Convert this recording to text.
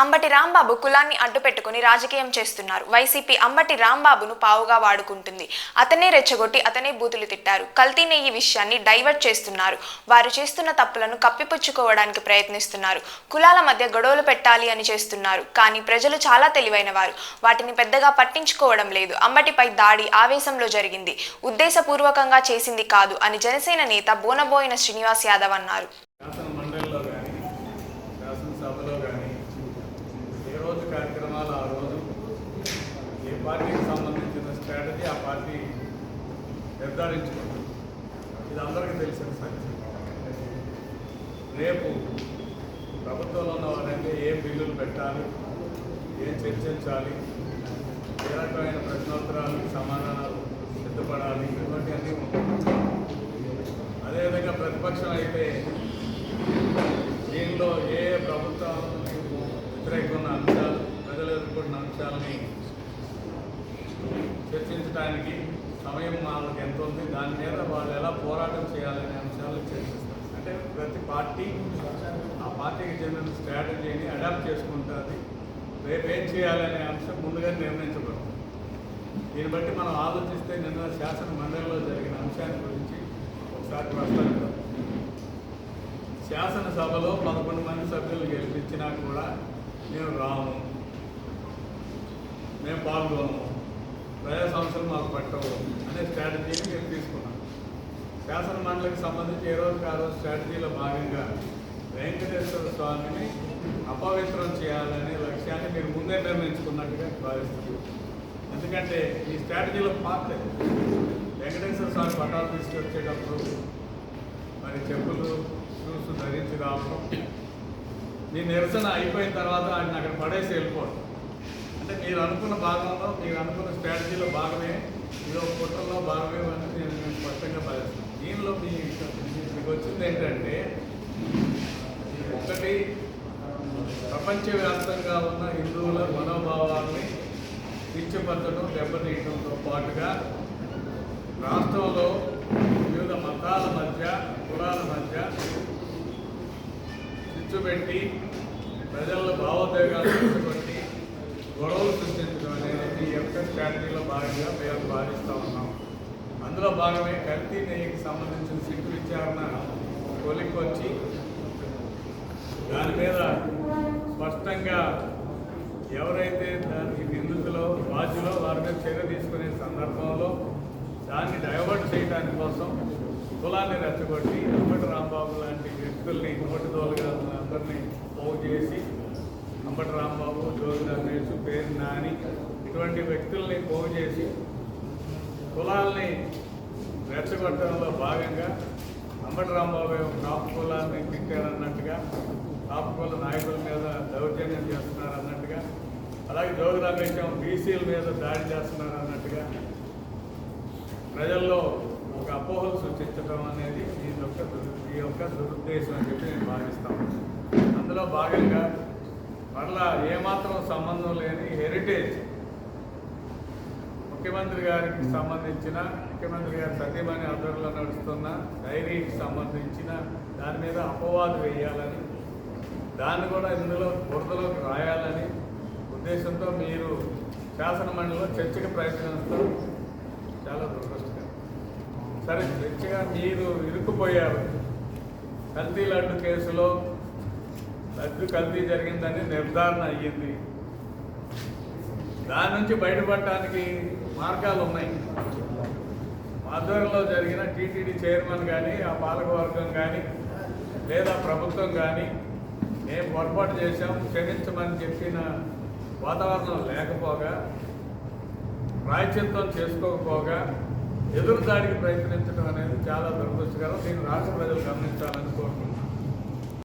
అంబటి రాంబాబు కులాన్ని అడ్డుపెట్టుకుని రాజకీయం చేస్తున్నారు. వైసీపీ అంబటి రాంబాబును పావుగా వాడుకుంటుంది. అతనే రెచ్చగొట్టి అతనే బూతులు తిట్టారు. కల్తీ నెయ్యి విషయాన్ని డైవర్ట్ చేస్తున్నారు. వారు చేస్తున్న తప్పులను కప్పిపుచ్చుకోవడానికి ప్రయత్నిస్తున్నారు. కులాల మధ్య గొడవలు పెట్టాలి అని చేస్తున్నారు. కానీ ప్రజలు చాలా తెలివైన వారు. వాటిని పెద్దగా పట్టించుకోవడం లేదు. అంబటిపై దాడి ఆవేశంలో జరిగింది, ఉద్దేశపూర్వకంగా చేసింది కాదు అని జనసేన నేత బోనబోయిన శ్రీనివాస్ యాదవ్ అన్నారు. కార్యక్రమాలు ఆ రోజు ఏ పార్టీకి సంబంధించిన స్ట్రాటజీ ఆ పార్టీ నిర్ధారించుకుంటుంది. ఇది అందరికీ తెలిసిన సంగతి. రేపు ప్రభుత్వంలో ఉన్న వారంటే ఏ బిల్లులు పెట్టాలి, ఏం చర్చించాలి, ఏ రకమైన ప్రశ్నోత్తరాలకు సమాధానాలు సిద్ధపడాలి, ఇటువంటివన్నీ ఉంటుంది. అదేవిధంగా ప్రతిపక్షం అయితే దీనిలో ఏ ప్రభుత్వానికి వ్యతిరేకమైన అంశాలు, ప్రజలు ఎదుర్కొంటున్న అంశాలని చర్చించడానికి సమయం వాళ్ళకి ఎంత ఉంది, దాని మీద వాళ్ళు ఎలా పోరాటం చేయాలనే అంశాలను చర్చిస్తారు. అంటే ప్రతి పార్టీ ఆ పార్టీకి చెందిన స్ట్రాటజీని అడాప్ట్ చేసుకుంటుంది. రేపు ఏం చేయాలనే అంశం ముందుగా నిర్ణయించబడుతుంది. దీన్ని బట్టి మనం ఆలోచిస్తే నిన్న శాసన మండలిలో జరిగిన అంశాన్ని గురించి ఒకసారి ప్రస్తావిద్దాం. శాసనసభలో 11 మంది సభ్యులు గెలిపించినా కూడా మేము రాము, మేము పాల్గొనము, ప్రజా సంస్థలు మాకు పట్టవు అనే స్ట్రాటజీని మేము తీసుకున్నాం. శాసన మండలికి సంబంధించి ఏ రోజుకి ఆ రోజు స్ట్రాటజీలో భాగంగా వెంకటేశ్వర స్వామిని అపవిత్రం చేయాలనే లక్ష్యాన్ని మీరు ముందే నిర్ణయించుకున్నట్టుగా భావిస్తున్నారు. ఎందుకంటే ఈ స్ట్రాటజీలో పాత్ర వెంకటేశ్వర స్వామి పటాలు తీసుకొచ్చేటప్పుడు మరి చెప్పులు షూస్ ధరించి రావడం, మీ నిరసన అయిపోయిన తర్వాత ఆయన అక్కడ పడేసి వెళ్ళిపోవడం. అంటే మీరు అనుకున్న భాగంలో, మీరు అనుకున్న స్ట్రాటజీలో భాగమే, ఇది ఒక కుట్రలో భాగమే అని నేను స్పష్టంగా భావిస్తాను. దీనిలో మీకు వచ్చింది ఏంటంటే, ఒకటి ప్రపంచవ్యాప్తంగా ఉన్న హిందువుల మనోభావాల్ని కించపరచడం, దెబ్బతీయడంతో పాటుగా రాష్ట్రంలో వివిధ మతాల మధ్య, కులాల మధ్య చిచ్చుపెట్టి ప్రజల భావోద్వేగాలు రెచ్చగొట్టి గొడవలు సృష్టించడం అనేది ఈ యొక్క స్ట్రాటజీలో భాగంగా మేము భావిస్తూ ఉన్నాం. అందులో భాగమే కల్తీ నెయ్యికి సంబంధించిన సిట్టు విచారణ కొలిక్కొచ్చి దాని మీద స్పష్టంగా ఎవరైతే దానికి నిందితులో బాధ్యులో వారి మీద చర్య తీసుకునే సందర్భంలో దాన్ని డైవర్ట్ చేయడానికి కోసం కులాన్ని రెచ్చగొట్టి అంబటి రాంబాబు లాంటి వ్యక్తుల్ని నోటిదోలుగా అందరినీ పోగు చేసి అంబటి రాంబాబు, జోగి రమేష్, పేరు నాని ఇటువంటి వ్యక్తుల్ని పోగు చేసి కులాల్ని రెచ్చగొట్టడంలో భాగంగా అంబటి రాంబాబు కాపు కులాన్ని తిట్టారన్నట్టుగా, కాపు కుల నాయకుల మీద దౌర్జన్యం చేస్తున్నారు అన్నట్టుగా, అలాగే జోగి రమేష్ బీసీల మీద దాడి చేస్తున్నారు అన్నట్టుగా ప్రజల్లో ఒక అపోహలు సృష్టించడం అనేది ఈ యొక్క దురుద్దేశం అని చెప్పి నేను భావిస్తాను. అందులో భాగంగా మరలా ఏమాత్రం సంబంధం లేని హెరిటేజ్ ముఖ్యమంత్రి గారికి సంబంధించిన, ముఖ్యమంత్రి గారి సతీమణి ఆధ్వర్యంలో నడుస్తున్న డైరీకి సంబంధించిన దాని మీద అపవాదు వేయాలని, దాన్ని కూడా ఇందులో బురదలోకి రాయాలని ఉద్దేశంతో మీరు శాసన మండలిలో చర్చకు ప్రయత్నిస్తూ చాలా దురదృష్టకరం. సరే, చర్చగా మీరు ఇరుక్కుపోయారు. కల్తీ లడ్డు కేసులో లడ్డు కల్తీ జరిగిందని నిర్ధారణ అయ్యింది. దాని నుంచి బయటపడటానికి మార్గాలు ఉన్నాయి. ఆధ్వర్యంలో జరిగిన టీటీడీ చైర్మన్ కానీ, ఆ పాలకవర్గం కానీ, లేదా ప్రభుత్వం కానీ మేము పొరపాటు చేశాం క్షమించమని చెప్పిన వాతావరణం లేకపోగా, ప్రాయశ్చిత్తం చేసుకోకపోగా ఎదురుదాడికి ప్రయత్నించడం అనేది చాలా దురదృష్టకరం. దీన్ని రాష్ట్ర ప్రజలు గమనించాలని కోరుకుంటున్నాను.